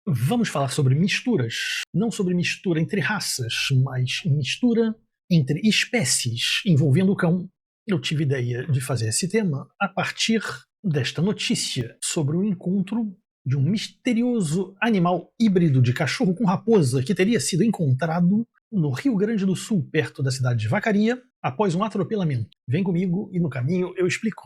Vamos falar sobre misturas, não sobre mistura entre raças, mas mistura entre espécies envolvendo o cão. Eu tive ideia de fazer esse tema a partir desta notícia sobre o encontro de um misterioso animal híbrido de cachorro com raposa que teria sido encontrado no Rio Grande do Sul, perto da cidade de Vacaria, após um atropelamento. Vem comigo e no caminho eu explico.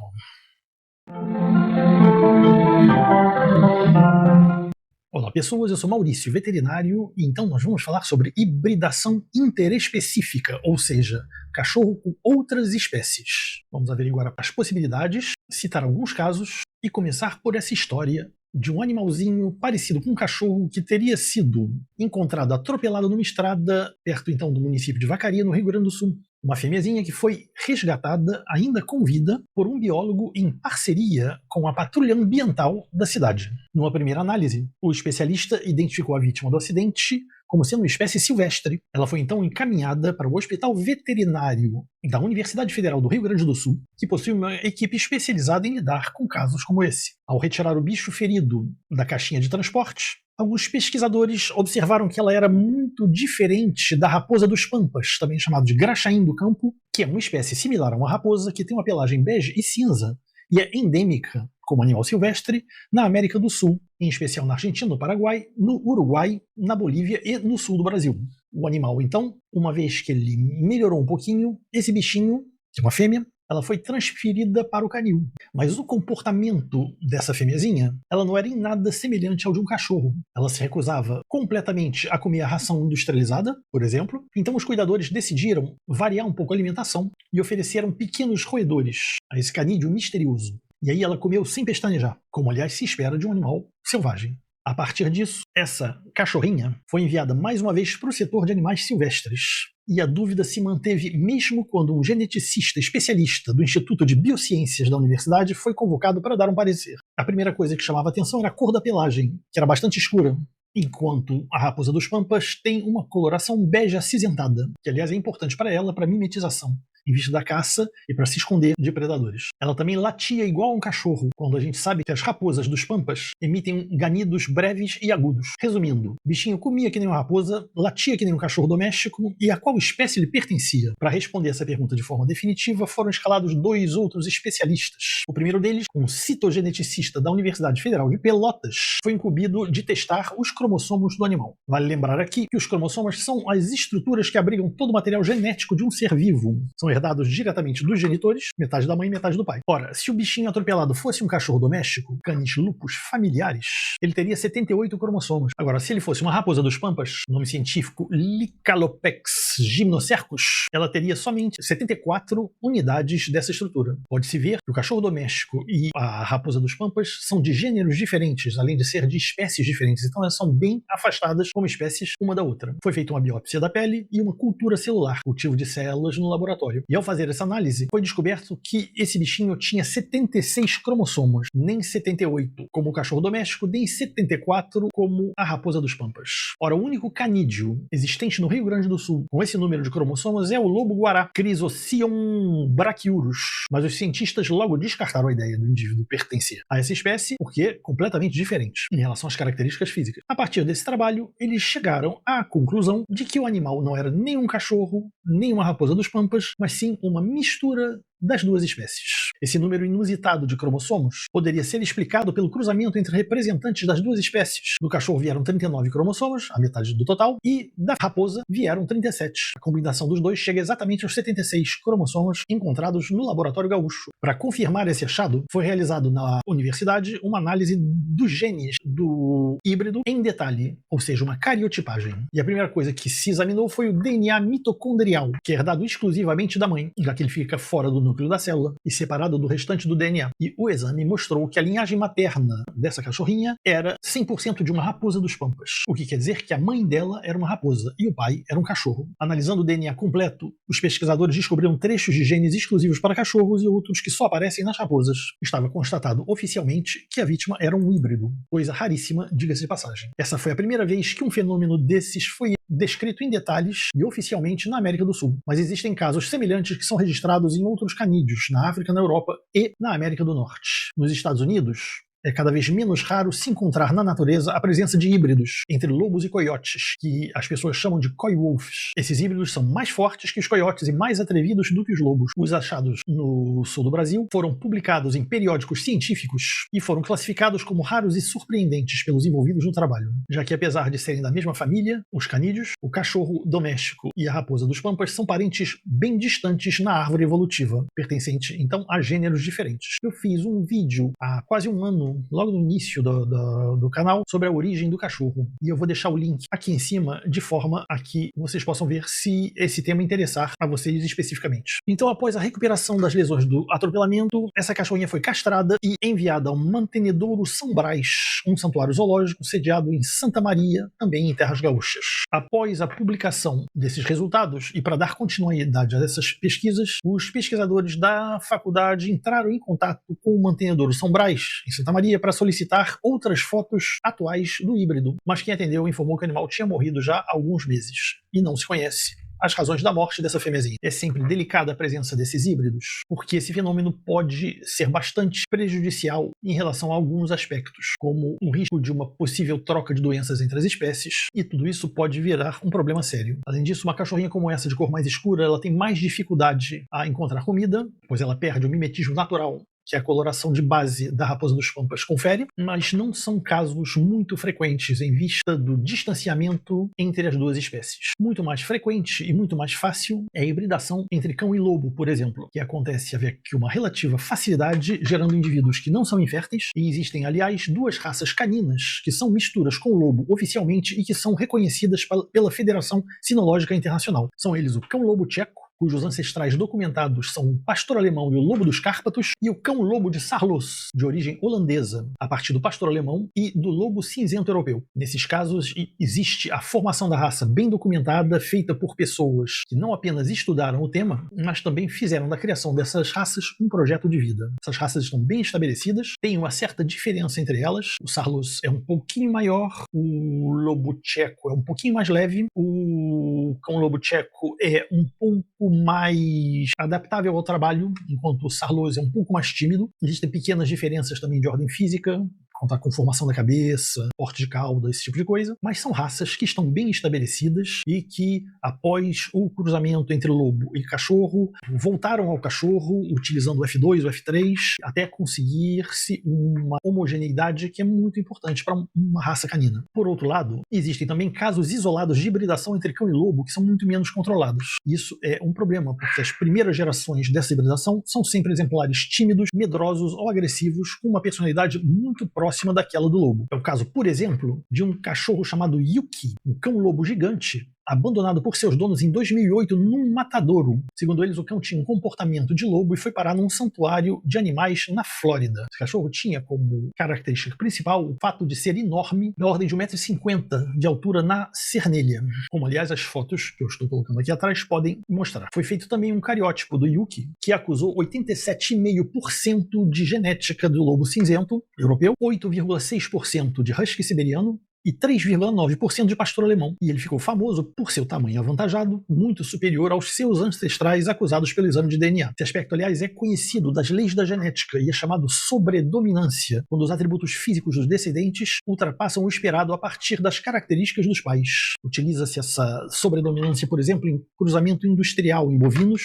Olá pessoas, eu sou Maurício, veterinário, e então nós vamos falar sobre hibridação interespecífica, ou seja, cachorro com outras espécies. Vamos averiguar as possibilidades, citar alguns casos e começar por essa história de um animalzinho parecido com um cachorro que teria sido encontrado atropelado numa estrada perto então do município de Vacaria, no Rio Grande do Sul. Uma fêmeazinha que foi resgatada, ainda com vida, por um biólogo em parceria com a patrulha ambiental da cidade. Numa primeira análise, o especialista identificou a vítima do acidente como sendo uma espécie silvestre. Ela foi então encaminhada para o Hospital Veterinário da Universidade Federal do Rio Grande do Sul, que possui uma equipe especializada em lidar com casos como esse. Ao retirar o bicho ferido da caixinha de transporte, alguns pesquisadores observaram que ela era muito diferente da raposa dos Pampas, também chamado de graxaim do campo, que é uma espécie similar a uma raposa que tem uma pelagem bege e cinza e é endêmica, como animal silvestre, na América do Sul, em especial na Argentina, no Paraguai, no Uruguai, na Bolívia e no sul do Brasil. O animal, então, uma vez que ele melhorou um pouquinho, esse bichinho, que é uma fêmea, ela foi transferida para o canil. Mas o comportamento dessa fêmeazinha, ela não era em nada semelhante ao de um cachorro. Ela se recusava completamente a comer a ração industrializada, por exemplo. Então os cuidadores decidiram variar um pouco a alimentação e ofereceram pequenos roedores a esse canídeo misterioso. E aí ela comeu sem pestanejar, como aliás se espera de um animal selvagem. A partir disso, essa cachorrinha foi enviada mais uma vez para o setor de animais silvestres. E a dúvida se manteve mesmo quando um geneticista especialista do Instituto de Biociências da universidade foi convocado para dar um parecer. A primeira coisa que chamava atenção era a cor da pelagem, que era bastante escura, enquanto a raposa dos Pampas tem uma coloração bege acinzentada, que aliás é importante para ela para mimetização, em vista da caça e para se esconder de predadores. Ela também latia igual a um cachorro, quando a gente sabe que as raposas dos Pampas emitem ganidos breves e agudos. Resumindo, o bichinho comia que nem uma raposa, latia que nem um cachorro doméstico, e a qual espécie lhe pertencia? Para responder essa pergunta de forma definitiva, foram escalados dois outros especialistas. O primeiro deles, um citogeneticista da Universidade Federal de Pelotas, foi incumbido de testar os cromossomos do animal. Vale lembrar aqui que os cromossomos são as estruturas que abrigam todo o material genético de um ser vivo. São herdados diretamente dos genitores, metade da mãe e metade do pai. Ora, se o bichinho atropelado fosse um cachorro doméstico, Canis lupus familiaris, ele teria 78 cromossomos. Agora, se ele fosse uma raposa dos Pampas, nome científico Lycalopex gymnocercus, ela teria somente 74 unidades dessa estrutura. Pode-se ver que o cachorro doméstico e a raposa dos Pampas são de gêneros diferentes, além de ser de espécies diferentes, então elas são bem afastadas como espécies uma da outra. Foi feita uma biópsia da pele e uma cultura celular, cultivo de células no laboratório. E ao fazer essa análise, foi descoberto que esse bichinho tinha 76 cromossomos, nem 78 como o cachorro doméstico, nem 74 como a raposa dos Pampas. Ora, o único canídeo existente no Rio Grande do Sul com esse número de cromossomos é o lobo-guará, Chrysocium brachyurus, mas os cientistas logo descartaram a ideia do indivíduo pertencer a essa espécie porque é completamente diferente em relação às características físicas. A partir desse trabalho, eles chegaram à conclusão de que o animal não era nem um cachorro, nem uma raposa dos Pampas, mas sim uma mistura das duas espécies. Esse número inusitado de cromossomos poderia ser explicado pelo cruzamento entre representantes das duas espécies. Do cachorro vieram 39 cromossomos, a metade do total, e da raposa vieram 37. A combinação dos dois chega exatamente aos 76 cromossomos encontrados no laboratório gaúcho. Para confirmar esse achado, foi realizado na universidade uma análise dos genes do híbrido em detalhe, ou seja, uma cariotipagem. E a primeira coisa que se examinou foi o DNA mitocondrial, que é herdado exclusivamente da mãe, já que ele fica fora do núcleo da célula e separado do restante do DNA. E o exame mostrou que a linhagem materna dessa cachorrinha era 100% de uma raposa dos Pampas, o que quer dizer que a mãe dela era uma raposa e o pai era um cachorro. Analisando o DNA completo, os pesquisadores descobriram trechos de genes exclusivos para cachorros e outros que só aparecem nas raposas. Estava constatado oficialmente que a vítima era um híbrido, coisa raríssima, diga-se de passagem. Essa foi a primeira vez que um fenômeno desses foi descrito em detalhes e oficialmente na América do Sul, mas existem casos semelhantes que são registrados em outros canídeos, na África, na Europa e na América do Norte. Nos Estados Unidos, É cada vez menos raro se encontrar na natureza a presença de híbridos entre lobos e coiotes, que as pessoas chamam de coy wolves. Esses híbridos são mais fortes que os coiotes e mais atrevidos do que os lobos. Os achados no sul do Brasil foram publicados em periódicos científicos e foram classificados como raros e surpreendentes pelos envolvidos no trabalho, já que apesar de serem da mesma família, os canídeos, o cachorro doméstico e a raposa dos pampas são parentes bem distantes na árvore evolutiva, pertencente então a gêneros diferentes. Eu fiz um vídeo há quase um ano, logo no início do canal, sobre a origem do cachorro. E eu vou deixar o link aqui em cima, de forma a que vocês possam ver se esse tema interessar a vocês especificamente. Então, após a recuperação das lesões do atropelamento, essa cachorrinha foi castrada e enviada ao Mantenedouro São Brás, um santuário zoológico sediado em Santa Maria, também em Terras Gaúchas. Após a publicação desses resultados, e para dar continuidade a essas pesquisas, os pesquisadores da faculdade entraram em contato com o Mantenedouro São Brás, em Santa Maria, para solicitar outras fotos atuais do híbrido, mas quem atendeu informou que o animal tinha morrido já há alguns meses, e não se conhece as razões da morte dessa fêmeazinha. É sempre delicada a presença desses híbridos, porque esse fenômeno pode ser bastante prejudicial em relação a alguns aspectos, como o risco de uma possível troca de doenças entre as espécies, e tudo isso pode virar um problema sério. Além disso, uma cachorrinha como essa, de cor mais escura, ela tem mais dificuldade a encontrar comida, pois ela perde o mimetismo natural que a coloração de base da raposa dos pampas confere, mas não são casos muito frequentes em vista do distanciamento entre as duas espécies. Muito mais frequente e muito mais fácil é a hibridação entre cão e lobo, por exemplo, que acontece haver aqui uma relativa facilidade, gerando indivíduos que não são inférteis, e existem, aliás, duas raças caninas que são misturas com o lobo oficialmente e que são reconhecidas pela Federação Sinológica Internacional. São eles o cão-lobo tcheco, cujos ancestrais documentados são o pastor alemão e o lobo dos Cárpatos, e o cão-lobo de Saarloos, de origem holandesa, a partir do pastor alemão e do lobo cinzento europeu. Nesses casos, existe a formação da raça bem documentada, feita por pessoas que não apenas estudaram o tema, mas também fizeram da criação dessas raças um projeto de vida. Essas raças estão bem estabelecidas, tem uma certa diferença entre elas. O Saarloos é um pouquinho maior, o lobo tcheco é um pouquinho mais leve, o cão-lobo tcheco é um pouco mais adaptável ao trabalho, enquanto o Saarloos é um pouco mais tímido. Existem pequenas diferenças também de ordem física, quanto à conformação da cabeça, porte de cauda, esse tipo de coisa, mas são raças que estão bem estabelecidas e que, após o cruzamento entre lobo e cachorro, voltaram ao cachorro utilizando o F2, o F3, até conseguir-se uma homogeneidade que é muito importante para uma raça canina. Por outro lado, existem também casos isolados de hibridação entre cão e lobo que são muito menos controlados. Isso é um problema, porque as primeiras gerações dessa hibridação são sempre exemplares tímidos, medrosos ou agressivos, com uma personalidade muito próxima daquela do lobo. É o caso, por exemplo, de um cachorro chamado Yuki, um cão-lobo gigante, abandonado por seus donos em 2008 num matadouro. Segundo eles, o cão tinha um comportamento de lobo e foi parar num santuário de animais na Flórida. Esse cachorro tinha como característica principal o fato de ser enorme, da ordem de 1,50 m de altura na cernelha, como aliás as fotos que eu estou colocando aqui atrás podem mostrar. Foi feito também um cariótipo do Yuki, que acusou 87,5% de genética do lobo cinzento europeu, 8,6% de husky siberiano, e 3,9% de pastor alemão. E ele ficou famoso por seu tamanho avantajado, muito superior aos seus ancestrais acusados pelo exame de DNA. Esse aspecto, aliás, é conhecido das leis da genética e é chamado sobredominância, quando os atributos físicos dos descendentes ultrapassam o esperado a partir das características dos pais. Utiliza-se essa sobredominância, por exemplo, em cruzamento industrial em bovinos.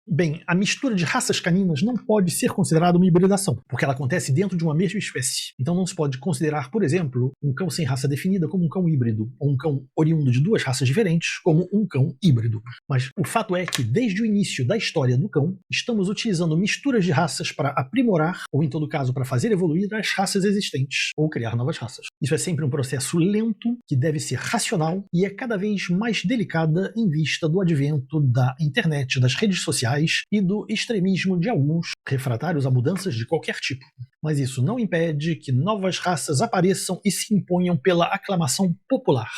Bem, a mistura de raças caninas não pode ser considerada uma hibridação, porque ela acontece dentro de uma mesma espécie. Então não se pode considerar, por exemplo, um cão sem raça definida como um cão híbrido, ou um cão oriundo de duas raças diferentes como um cão híbrido. Mas o fato é que, desde o início da história do cão, estamos utilizando misturas de raças para aprimorar, ou em todo caso para fazer evoluir as raças existentes, ou criar novas raças. Isso é sempre um processo lento, que deve ser racional, e é cada vez mais delicada em vista do advento da internet, das redes sociais, e do extremismo de alguns refratários a mudanças de qualquer tipo. Mas isso não impede que novas raças apareçam e se imponham pela aclamação popular.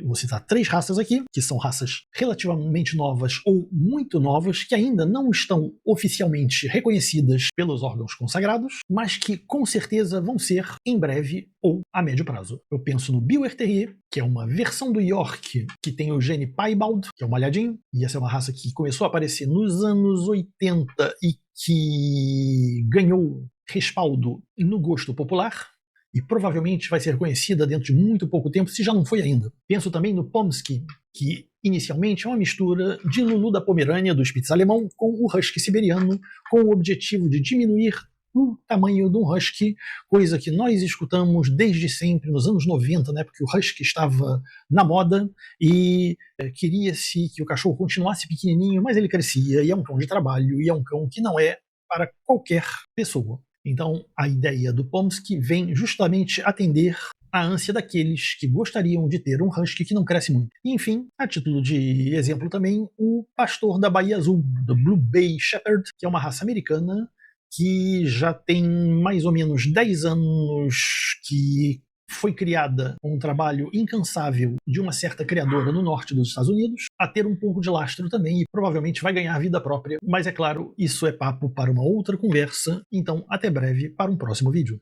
Vou citar 3 raças aqui, que são raças relativamente novas ou muito novas, que ainda não estão oficialmente reconhecidas pelos órgãos consagrados, mas que com certeza vão ser em breve ou a médio prazo. Eu penso no Buick Terrier, que é uma versão do York que tem o gene Piebald, que é um malhadinho, e essa é uma raça que começou a aparecer nos anos 80 e que ganhou respaldo no gosto popular e provavelmente vai ser reconhecida dentro de muito pouco tempo, se já não foi ainda. Penso também no Pomsky, que inicialmente é uma mistura de Lulu da Pomerânia, do Spitz alemão, com o Husky siberiano, com o objetivo de diminuir o tamanho de um Husky, coisa que nós escutamos desde sempre, nos anos 90, né, porque o Husky estava na moda e queria-se que o cachorro continuasse pequenininho, mas ele crescia, e é um cão de trabalho, e é um cão que não é para qualquer pessoa. Então, a ideia do Pomsky vem justamente atender a ânsia daqueles que gostariam de ter um Husky que não cresce muito. E, enfim, a título de exemplo também, o pastor da Bahia Azul, do Blue Bay Shepherd, que é uma raça americana que já tem mais ou menos 10 anos que foi criada com um trabalho incansável de uma certa criadora no norte dos Estados Unidos, a ter um pouco de lastro também e provavelmente vai ganhar vida própria. Mas é claro, isso é papo para uma outra conversa, então até breve para um próximo vídeo.